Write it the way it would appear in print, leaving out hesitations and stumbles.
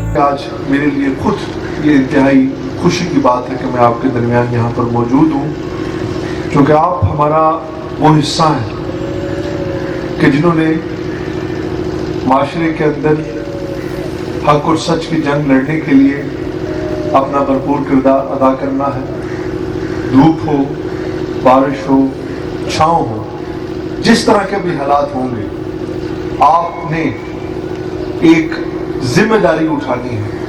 आज मेरे लिए खुद ये इंतहाई खुशी की बात है कि मैं आपके दरमियान यहाँ पर मौजूद हूँ, क्योंकि आप हमारा वो हिस्सा हैं कि जिन्होंने माशरे के अंदर हक और सच की जंग लड़ने के लिए अपना भरपूर किरदार अदा करना है। धूप हो, बारिश हो, छाँव हो, जिस तरह के भी हालात होंगे, आपने एक जिम्मेदारी उठानी है